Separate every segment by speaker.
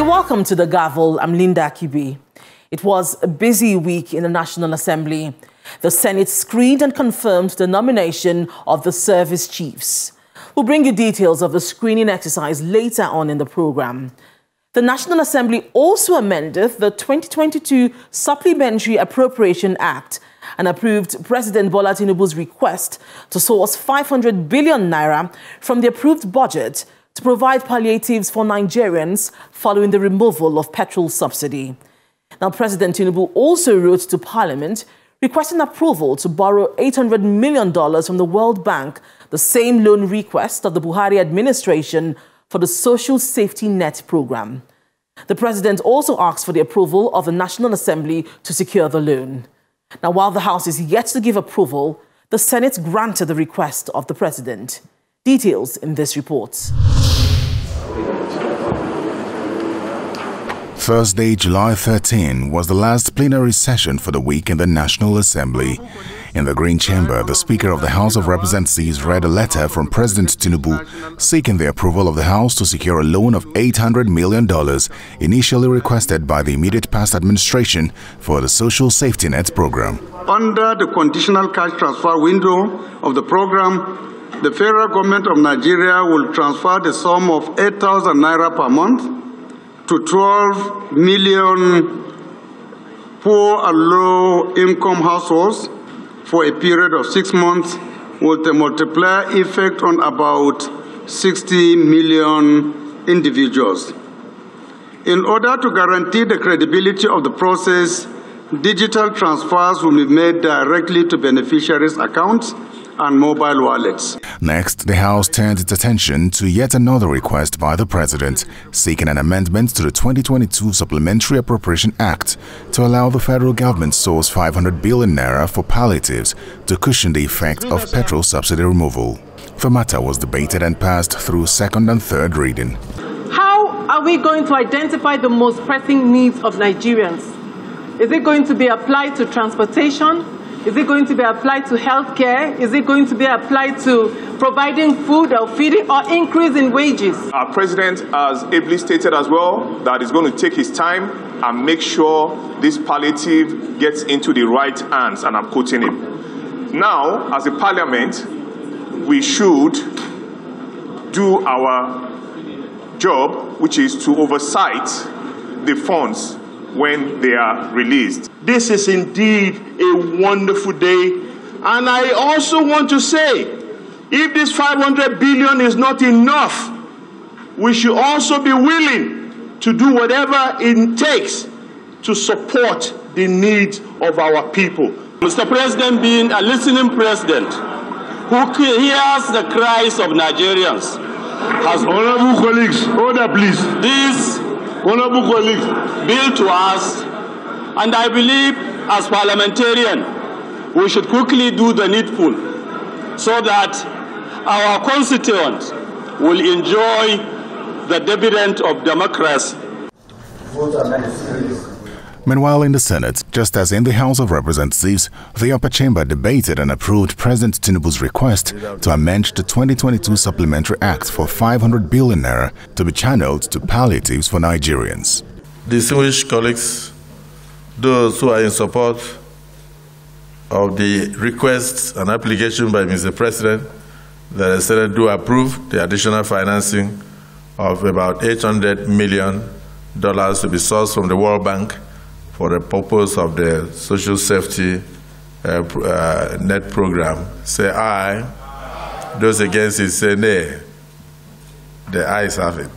Speaker 1: Welcome to the Gavel. I'm Linda Akibi. It was a busy week in the National Assembly. The Senate screened and confirmed the nomination of the service chiefs. We'll bring you details of the screening exercise later on in the program. The National Assembly also amended the 2022 Supplementary Appropriation Act and approved President Bola Tinubu's request to source 500 billion naira from the approved budget to provide palliatives for Nigerians following the removal of petrol subsidy. Now, President Tinubu also wrote to Parliament requesting approval to borrow $800 million from the World Bank, the same loan request of the Buhari administration for the Social Safety Net program. The President also asked for the approval of the National Assembly to secure the loan. Now, while the House is yet to give approval, the Senate granted the request of the President. Details in this report.
Speaker 2: Thursday, July 13, was the last plenary session for the week in the National Assembly. In the Green Chamber, the Speaker of the House of Representatives read a letter from President Tinubu seeking the approval of the House to secure a loan of $800 million, initially requested by the immediate past administration for the Social Safety Net program.
Speaker 3: Under the conditional cash transfer window of the program, the federal government of Nigeria will transfer the sum of 8,000 naira per month to 12 million poor and low-income households for a period of 6 months, with a multiplier effect on about 60 million individuals. In order to guarantee the credibility of the process, digital transfers will be made directly to beneficiaries' accounts and mobile wallets.
Speaker 2: Next, the House turned its attention to yet another request by the President, seeking an amendment to the 2022 Supplementary Appropriation Act to allow the federal government source 500 billion naira for palliatives to cushion the effect of petrol subsidy removal. The matter was debated and passed through second and third reading.
Speaker 4: How are we going to identify the most pressing needs of Nigerians? Is it going to be applied to transportation? Is it going to be applied to health care? Is it going to be applied to providing food or feeding or increase in wages?
Speaker 5: Our president has ably stated as well that he's going to take his time and make sure this palliative gets into the right hands, and I'm quoting him. Now, as a parliament, we should do our job, which is to oversight the funds when they are released.
Speaker 6: This is indeed a wonderful day, and I also want to say, if this 500 billion is not enough, we should also be willing to do whatever it takes to support the needs of our people. Mr. President, being a listening president who hears the cries of Nigerians, has
Speaker 7: honorable colleagues, order please.
Speaker 6: This honorable colleagues bill to us, and I believe as parliamentarians we should quickly do the needful so that our constituents will enjoy the dividend of democracy.
Speaker 2: Meanwhile, in the Senate, just as in the House of Representatives, the upper chamber debated and approved President Tinubu's request to amend the 2022 Supplementary Act for 500 billion naira to be channeled to palliatives for Nigerians.
Speaker 7: Distinguished colleagues, those who are in support of the request and application by Mr. President that the Senate do approve the additional financing of about $800 million to be sourced from the World Bank for the purpose of the Social Safety Net program, say aye. Those against it say nay. The ayes have it.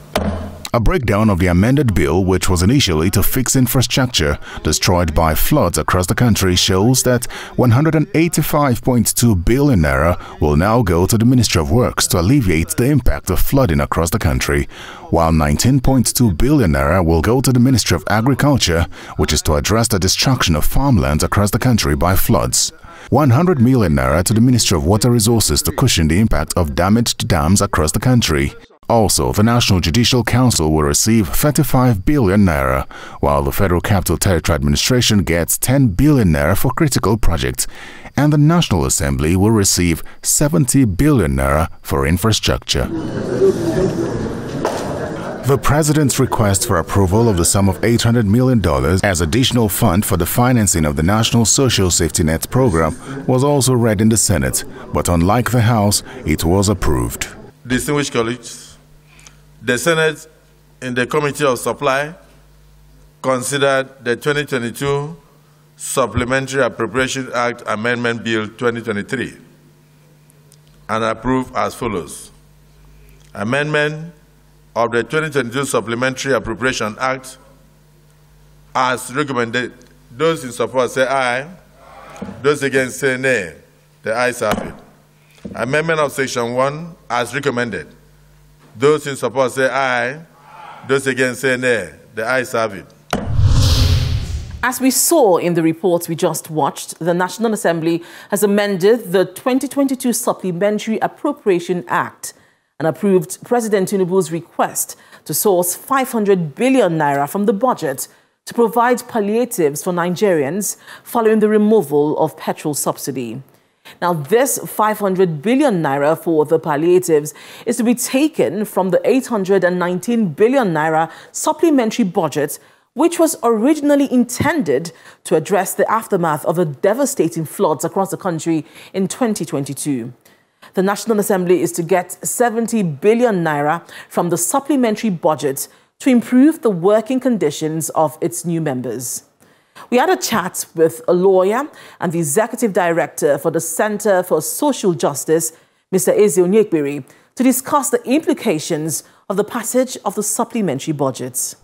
Speaker 2: A breakdown of the amended bill, which was initially to fix infrastructure destroyed by floods across the country, shows that 185.2 billion naira will now go to the Ministry of Works to alleviate the impact of flooding across the country, while 19.2 billion naira will go to the Ministry of Agriculture, which is to address the destruction of farmlands across the country by floods. 100 million naira to the Ministry of Water Resources to cushion the impact of damaged dams across the country. Also, the National Judicial Council will receive 35 billion naira, while the Federal Capital Territory Administration gets 10 billion naira for critical projects, and the National Assembly will receive 70 billion naira for infrastructure. The president's request for approval of the sum of $800 million as additional fund for the financing of the National Social Safety Net program was also read in the Senate, but unlike the House, it was approved.
Speaker 7: Distinguished colleagues, the Senate in the Committee of Supply considered the 2022 Supplementary Appropriation Act Amendment Bill 2023 and approved as follows. Amendment of the 2022 Supplementary Appropriation Act as recommended. Those in support say aye. Those against say nay. The ayes have it. Amendment of Section 1 as recommended. Those in support say aye. Those against say nay. The ayes have it.
Speaker 1: As we saw in the report we just watched, the National Assembly has amended the 2022 Supplementary Appropriation Act and approved President Tinubu's request to source 500 billion naira from the budget to provide palliatives for Nigerians following the removal of petrol subsidy. Now, this 500 billion naira for the palliatives is to be taken from the 819 billion naira supplementary budget, which was originally intended to address the aftermath of the devastating floods across the country in 2022. The National Assembly is to get 70 billion naira from the supplementary budget to improve the working conditions of its new members. We had a chat with a lawyer and the executive director for the Center for Social Justice, Mr. Eze Onyekbiri, to discuss the implications of the passage of the supplementary budgets.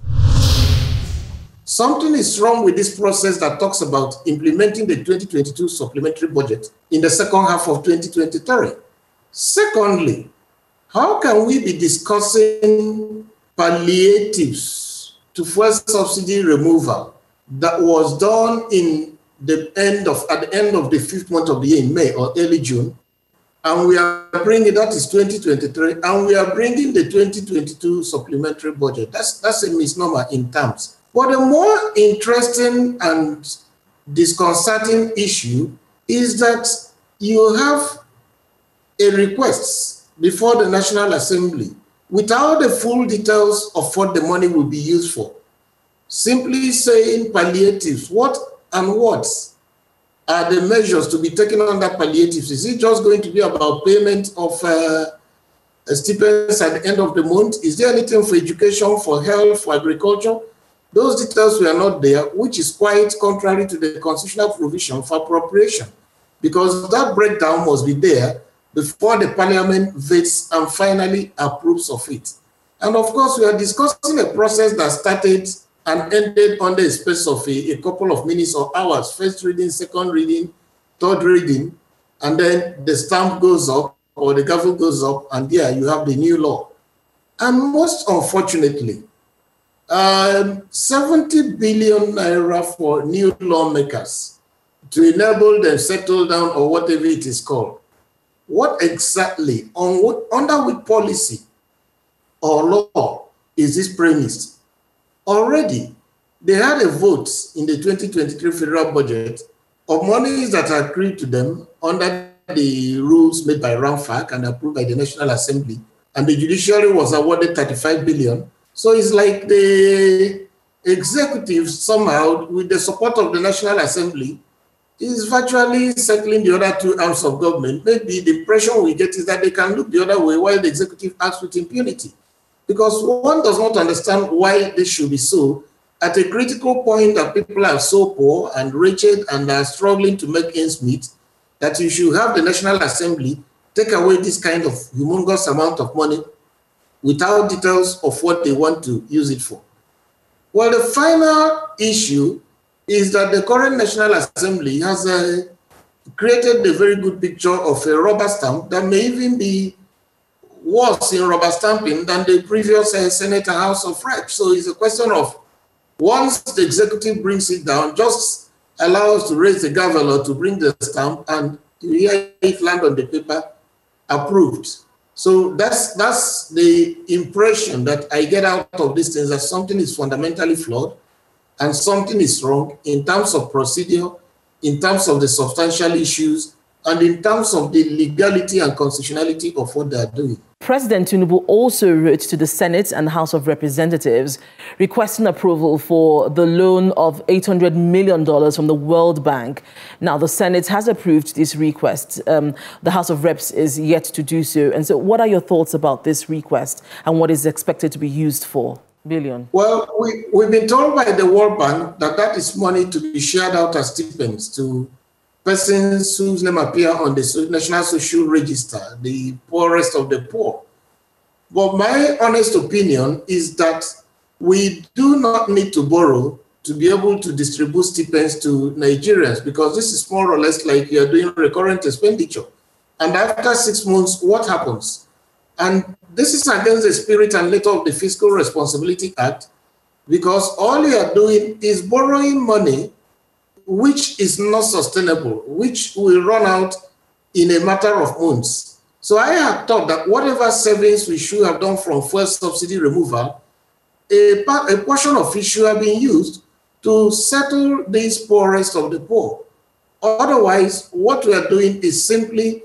Speaker 8: Something is wrong with this process that talks about implementing the 2022 supplementary budget in the second half of 2023. Secondly, how can we be discussing palliatives to fuel subsidy removal that was done at the end of the 5th month of the year in May or early June, and we are bringing, that is 2023, and we are bringing the 2022 supplementary budget? That's a misnomer in terms. But a more interesting and disconcerting issue is that you have a request before the National Assembly without the full details of what the money will be used for. Simply saying palliatives, what are the measures to be taken under palliatives? Is it just going to be about payment of stipends at the end of the month? Is there anything for education, for health, for agriculture? Those details were not there, which is quite contrary to the constitutional provision for appropriation, because that breakdown must be there before the parliament votes and finally approves of it. And of course, we are discussing a process that started and ended under a space of a couple of minutes or hours. First reading, second reading, third reading, and then the stamp goes up or the gavel goes up, and there you have the new law. And most unfortunately, 70 billion naira for new lawmakers to enable them settle down or whatever it is called. What exactly, under which policy or law is this premised? Already, they had a vote in the 2023 federal budget of monies that are accrued to them under the rules made by RAMFAC and approved by the National Assembly, and the judiciary was awarded 35 billion. So it's like the executive somehow, with the support of the National Assembly, is virtually settling the other two arms of government. Maybe the impression we get is that they can look the other way while the executive acts with impunity. Because one does not understand why this should be so. At a critical point that people are so poor and wretched and are struggling to make ends meet, that you should have the National Assembly take away this kind of humongous amount of money without details of what they want to use it for. Well, the final issue is that the current National Assembly has created a very good picture of a rubber stamp that may even be worse in rubber stamping than the previous Senate and House of Reps. So it's a question of, once the executive brings it down, just allow us to raise the gavel or to bring the stamp and you hear it land on the paper, approved. So that's the impression that I get out of these things, that something is fundamentally flawed and something is wrong in terms of procedure, in terms of the substantial issues, and in terms of the legality and constitutionality of what they are doing.
Speaker 1: President Tinubu also wrote to the Senate and House of Representatives requesting approval for the loan of $800 million from the World Bank. Now, the Senate has approved this request. The House of Reps is yet to do so. And so what are your thoughts about this request and what is expected to be used for? Billion.
Speaker 8: Well, we've been told by the World Bank that that is money to be shared out as stipends to persons whose name appear on the National Social Register, the poorest of the poor. But my honest opinion is that we do not need to borrow to be able to distribute stipends to Nigerians, because this is more or less like you're doing recurrent expenditure. And after 6 months, what happens? And this is against the spirit and letter of the Fiscal Responsibility Act, because all you are doing is borrowing money which is not sustainable, which will run out in a matter of months. So I have thought that whatever savings we should have done from fuel subsidy removal, a portion of it should have been used to settle these poorest of the poor. Otherwise, what we are doing is simply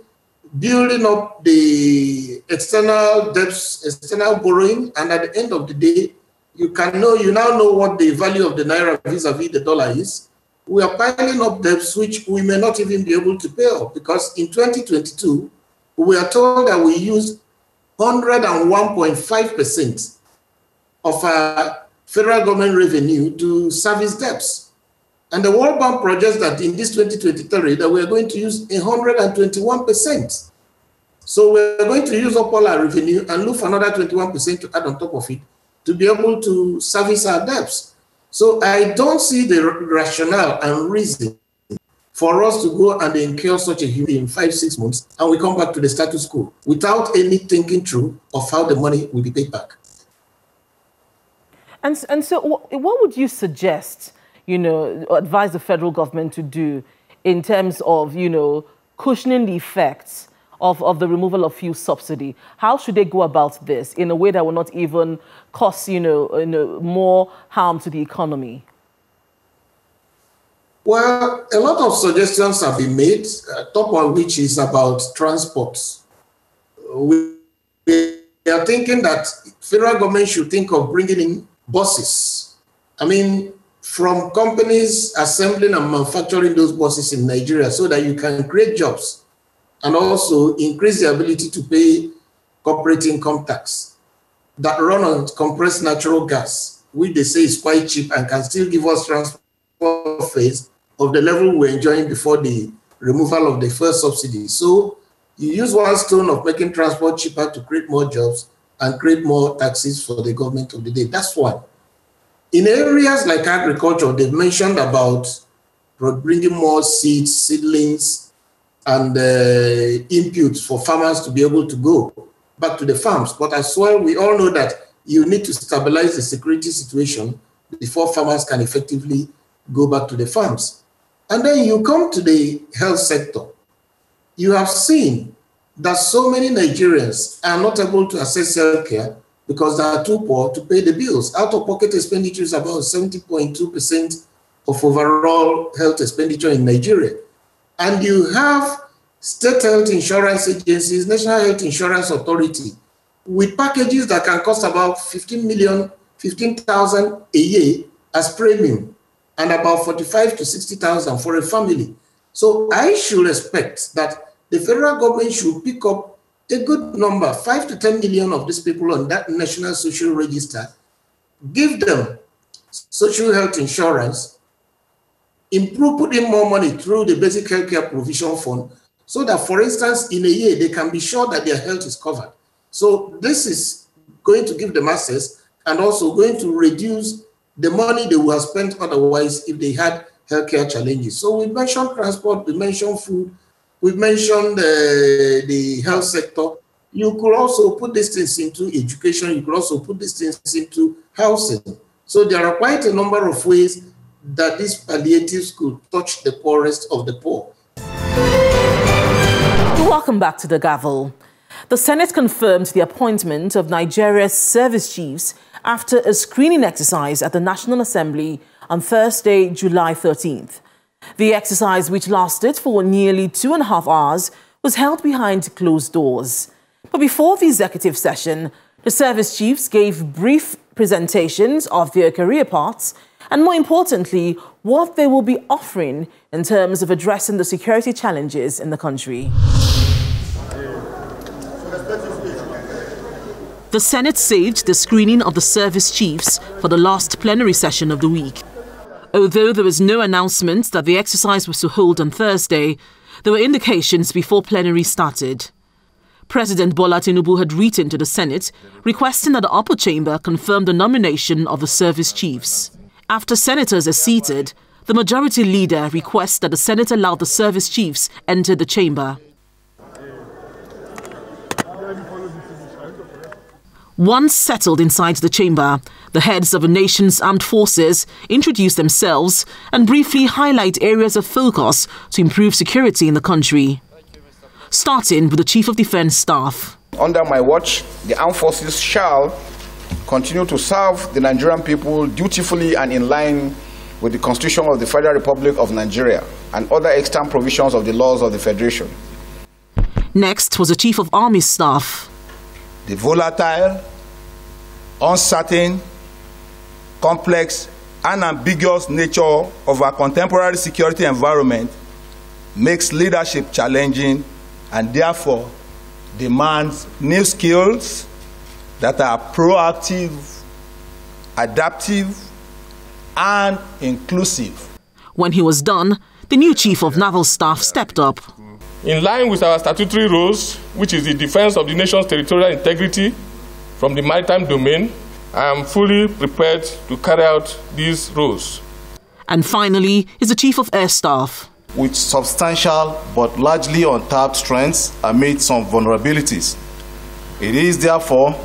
Speaker 8: building up the external debts, external borrowing, and at the end of the day, you now know what the value of the naira vis-a-vis the dollar is. We are piling up debts which we may not even be able to pay off, because in 2022, we are told that we used 101.5% of our federal government revenue to service debts. And the World Bank projects that in this 2023 that we are going to use 121%. So we're going to use up all our revenue and look for another 21% to add on top of it to be able to service our debts. So I don't see the rationale and reason for us to go and incur such a huge in 5-6 months and we come back to the status quo without any thinking through of how the money will be paid back.
Speaker 1: And so what would you suggest, advise the federal government to do in terms of, cushioning the effects of the removal of fuel subsidy? How should they go about this in a way that will not even cause, more harm to the economy?
Speaker 8: Well, a lot of suggestions have been made, top of which is about transport. We are thinking that federal government should think of bringing in buses. I mean, from companies assembling and manufacturing those buses in Nigeria so that you can create jobs and also increase the ability to pay corporate income tax that run on compressed natural gas, which they say is quite cheap and can still give us transport fares of the level we're enjoying before the removal of the first subsidy. So you use one stone of making transport cheaper to create more jobs and create more taxes for the government of the day. That's one. In areas like agriculture, they've mentioned about bringing more seeds, seedlings, and inputs for farmers to be able to go back to the farms. But as well, we all know that you need to stabilize the security situation before farmers can effectively go back to the farms. And then you come to the health sector. You have seen that so many Nigerians are not able to access health care because they are too poor to pay the bills. Out-of-pocket expenditure is about 70.2% of overall health expenditure in Nigeria. And you have state health insurance agencies, National Health Insurance Authority, with packages that can cost about 15,000 a year as premium, and about 45 to 60,000 for a family. So I should expect that the federal government should pick up a good number, 5 to 10 million of these people on that National Social Register, give them social health insurance, put in more money through the Basic Healthcare Provision Fund, so that, for instance, in a year, they can be sure that their health is covered. So this is going to give them access and also going to reduce the money they would have spent otherwise if they had healthcare challenges. So we mentioned transport, we mentioned food, we mentioned the health sector. You could also put these things into education. You could also put these things into housing. So there are quite a number of ways that these palliatives could touch the poorest of the poor.
Speaker 1: Welcome back to the gavel. The Senate confirmed the appointment of Nigeria's service chiefs after a screening exercise at the National Assembly on Thursday, July 13th. The exercise, which lasted for nearly 2.5 hours, was held behind closed doors. But before the executive session, the service chiefs gave brief presentations of their career paths and, more importantly, what they will be offering in terms of addressing the security challenges in the country. The Senate saved the screening of the service chiefs for the last plenary session of the week. Although there was no announcement that the exercise was to hold on Thursday, there were indications before plenary started. President Bola Tinubu had written to the Senate requesting that the upper chamber confirm the nomination of the service chiefs. After senators are seated, the majority leader requests that the Senate allow the service chiefs enter the chamber. Once settled inside the chamber, the heads of the nation's armed forces introduce themselves and briefly highlight areas of focus to improve security in the country. Starting with the Chief of Defence Staff.
Speaker 9: Under my watch, the armed forces shall continue to serve the Nigerian people dutifully and in line with the Constitution of the Federal Republic of Nigeria and other extant provisions of the laws of the Federation.
Speaker 1: Next was the Chief of Army Staff.
Speaker 10: The volatile, uncertain, complex, and ambiguous nature of our contemporary security environment makes leadership challenging and therefore demands new skills that are proactive, adaptive, and inclusive.
Speaker 1: When he was done, the new Chief of Naval Staff stepped up.
Speaker 11: In line with our statutory roles, which is the defense of the nation's territorial integrity from the maritime domain, I am fully prepared to carry out these roles.
Speaker 1: And finally is the Chief of Air Staff.
Speaker 12: With substantial but largely untapped strengths amid some vulnerabilities, it is therefore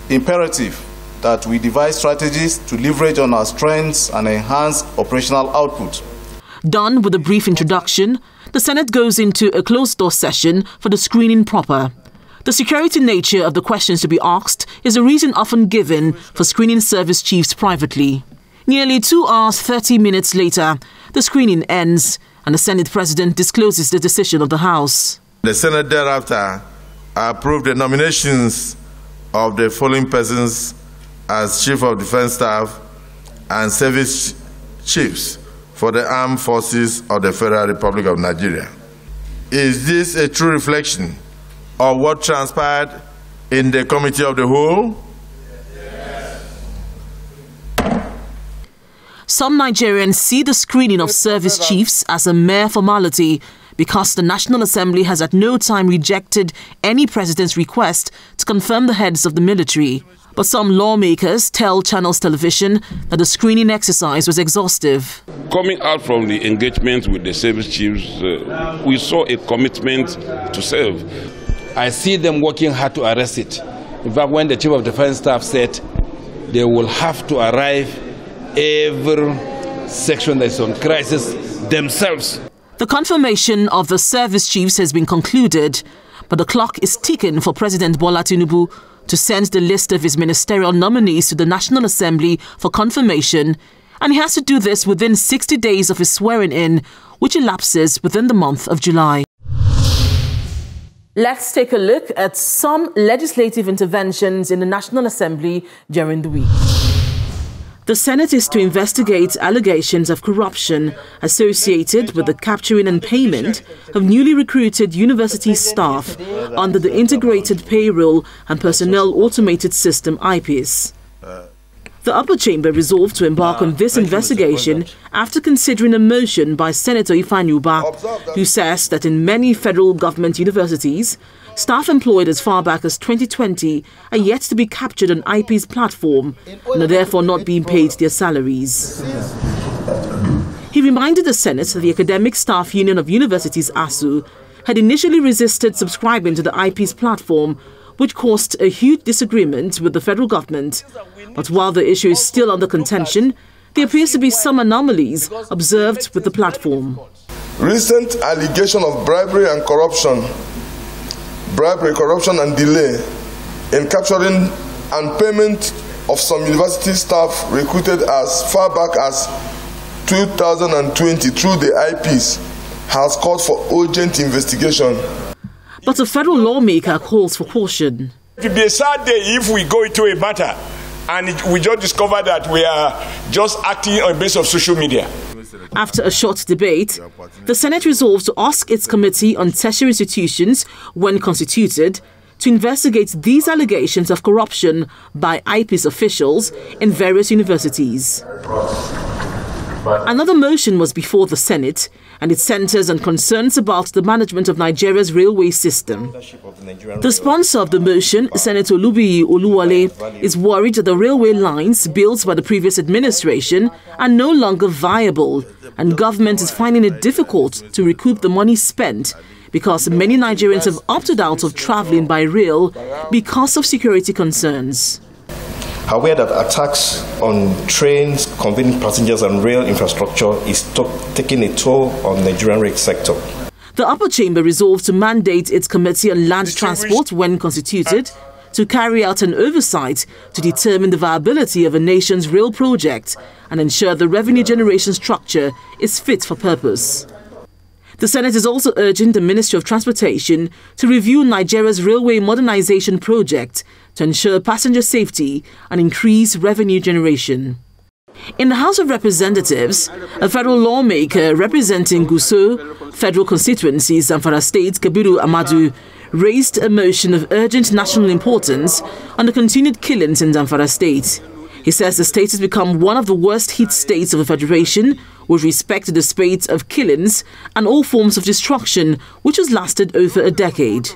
Speaker 12: imperative that we devise strategies to leverage on our strengths and enhance operational output.
Speaker 1: Done with a brief introduction, the Senate goes into a closed-door session for the screening proper. The security nature of the questions to be asked is a reason often given for screening service chiefs privately. Nearly 2 hours, 30 minutes later, the screening ends and the Senate President discloses the decision of the House.
Speaker 7: The Senate thereafter approved the nominations of the following persons as Chief of Defence Staff and Service Chiefs for the Armed Forces of the Federal Republic of Nigeria. Is this a true reflection of what transpired in the Committee of the Whole?
Speaker 1: Some Nigerians see the screening of service chiefs as a mere formality because the National Assembly has at no time rejected any president's request to confirm the heads of the military. But some lawmakers tell Channels Television that the screening exercise was exhaustive.
Speaker 13: Coming out from the engagement with the service chiefs, we saw a commitment to serve.
Speaker 14: I see them working hard to arrest it. In fact, when the Chief of Defence Staff said they will have to arrive every section that is on crisis themselves.
Speaker 1: The confirmation of the service chiefs has been concluded, but the clock is ticking for President Bola Tinubu to send the list of his ministerial nominees to the National Assembly for confirmation, and he has to do this within 60 days of his swearing-in, which elapses within the month of July. Let's take a look at some legislative interventions in the National Assembly during the week. The Senate is to investigate allegations of corruption associated with the capturing and payment of newly recruited university staff under the Integrated Payroll and Personnel Automated System IPS. The upper chamber resolved to embark on this investigation after considering a motion by Senator Ifeanyuba, who says that in many federal government universities, staff employed as far back as 2020 are yet to be captured on IP's platform and are therefore not being paid their salaries. He reminded the Senate that the Academic Staff Union of Universities ASU had initially resisted subscribing to the IP's platform, which caused a huge disagreement with the federal government. But while the issue is still under contention, there appears to be some anomalies observed with the platform.
Speaker 15: Recent allegation of bribery, corruption and delay in capturing and payment of some university staff recruited as far back as 2020 through the IPs has called for urgent investigation.
Speaker 1: But a federal lawmaker calls for caution.
Speaker 16: It will be a sad day if we go into a matter and we just discover that we are just acting on the basis of social media.
Speaker 1: After a short debate, the Senate resolved to ask its Committee on Tertiary Institutions, when constituted, to investigate these allegations of corruption by IP's officials in various universities. Another motion was before the Senate, and it centers on concerns about the management of Nigeria's railway system. The sponsor of the motion, Senator Olubiyi Oluwole, is worried that the railway lines built by the previous administration are no longer viable, and government is finding it difficult to recoup the money spent because many Nigerians have opted out of traveling by rail because of security concerns.
Speaker 17: Aware that attacks on trains, conveying passengers and rail infrastructure is taking a toll on the Nigerian rail sector.
Speaker 1: The upper chamber resolved to mandate its Committee on Land Transport, when constituted, to carry out an oversight to determine the viability of a nation's rail project and ensure the revenue generation structure is fit for purpose. The Senate is also urging the Ministry of Transportation to review Nigeria's railway modernization project to ensure passenger safety and increase revenue generation. In the House of Representatives, a federal lawmaker representing Gusau Federal Constituency, Zamfara State, Kabiru Amadu, raised a motion of urgent national importance on the continued killings in Zamfara State. He says the state has become one of the worst hit states of the Federation with respect to the spate of killings and all forms of destruction, which has lasted over a decade.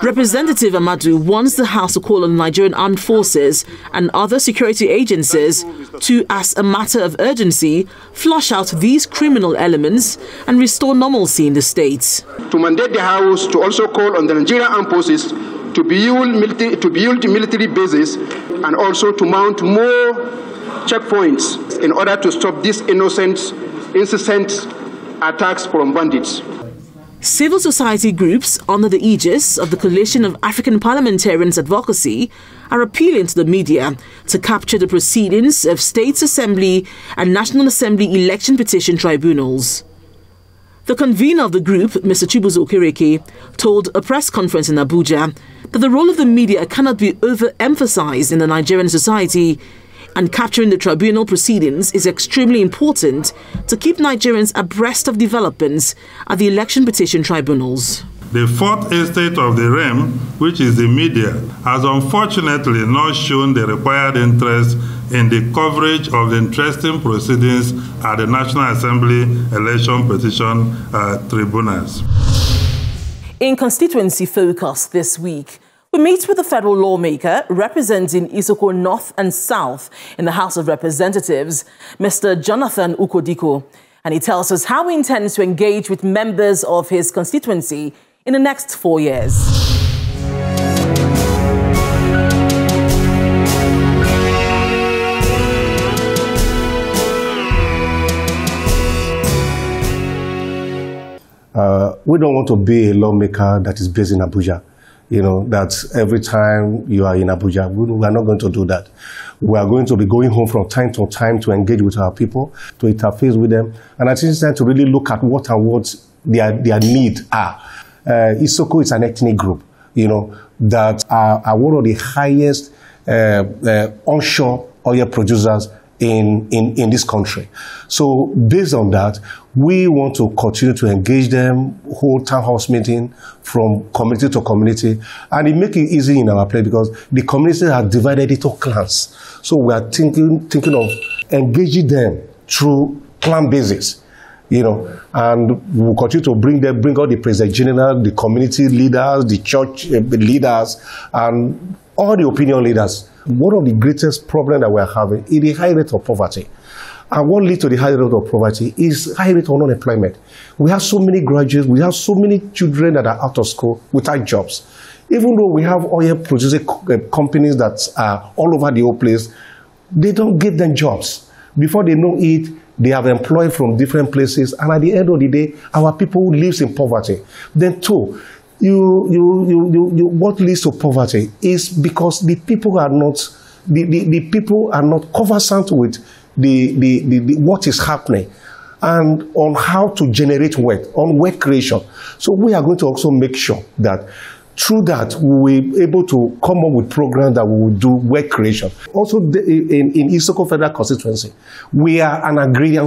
Speaker 1: Representative Amadu wants the House to call on the Nigerian Armed Forces and other security agencies to, as a matter of urgency, flush out these criminal elements and restore normalcy in the state.
Speaker 18: To mandate the House to also call on the Nigerian Armed Forces to build military bases and also to mount more checkpoints in order to stop these incessant attacks from bandits.
Speaker 1: Civil society groups under the aegis of the Coalition of African Parliamentarians Advocacy are appealing to the media to capture the proceedings of State Assembly and National Assembly election petition tribunals. The convener of the group, Mr. Chibuzo Okereke, told a press conference in Abuja that the role of the media cannot be overemphasized in the Nigerian society, and capturing the tribunal proceedings is extremely important to keep Nigerians abreast of developments at the election petition tribunals.
Speaker 19: The fourth estate of the realm, which is the media, has unfortunately not shown the required interest in the coverage of the interesting proceedings at the National Assembly election petition tribunals.
Speaker 1: In constituency focus this week, we meet with a federal lawmaker representing Isoko North and South in the House of Representatives, Mr. Jonathan Ukodiko, and he tells us how he intends to engage with members of his constituency in the next 4 years.
Speaker 20: We don't want to be a lawmaker that is based in Abuja. You know, that every time you are in Abuja, we are not going to do that. We are going to be going home from time to time to engage with our people, to interface with them, and at the same time to really look at what their needs are. Isoko is an ethnic group, you know, that are one of the highest onshore oil producers in this country. So based on that, we want to continue to engage them, hold town house meeting from community to community, and it makes it easy in our place because the community are divided into clans. So we are thinking of engaging them through clan basis, you know, and we'll continue to bring all the President General, the community leaders, the church leaders, and all the opinion leaders. One of the greatest problems that we're having is the high rate of poverty. And what leads to the high rate of poverty is high rate of unemployment. We have so many graduates, we have so many children that are out of school without jobs. Even though we have oil producing companies that are all over the whole place, they don't give them jobs. Before they know it, they have employed from different places, and at the end of the day, our people live in poverty. Then too, what leads to poverty is because the people are not conversant with what is happening and on how to generate wealth, on wealth creation. So we are going to also make sure that through that, we will be able to come up with programs that we will do wealth creation. Also, in Isoko Federal Constituency, we are an agrarian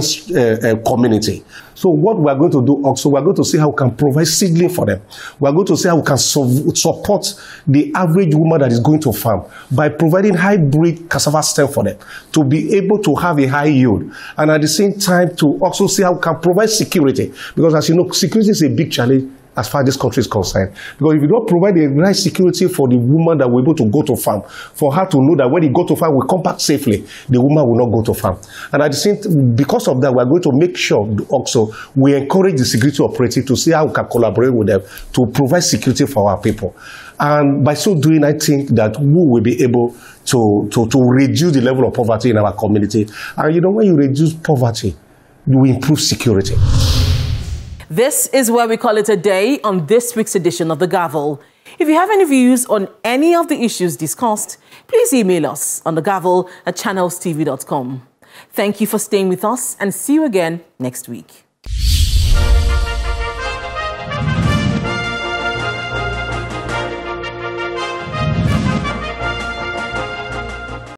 Speaker 20: community. So what we are going to do also, we are going to see how we can provide seedling for them. We are going to see how we can support the average woman that is going to farm by providing hybrid cassava stem for them to be able to have a high yield. And at the same time, to also see how we can provide security. Because as you know, security is a big challenge as far as this country is concerned. Because if you don't provide the right security for the woman that will be able to go to farm, for her to know that when he go to farm, we come back safely, the woman will not go to farm. And at the same time, because of that, we are going to make sure also we encourage the security operative to see how we can collaborate with them to provide security for our people. And by so doing, I think that we will be able to reduce the level of poverty in our community. And you know, when you reduce poverty, you improve security.
Speaker 1: This is where we call it a day on this week's edition of The Gavel. If you have any views on any of the issues discussed, please email us on thegavel@channelstv.com. Thank you for staying with us and see you again next week.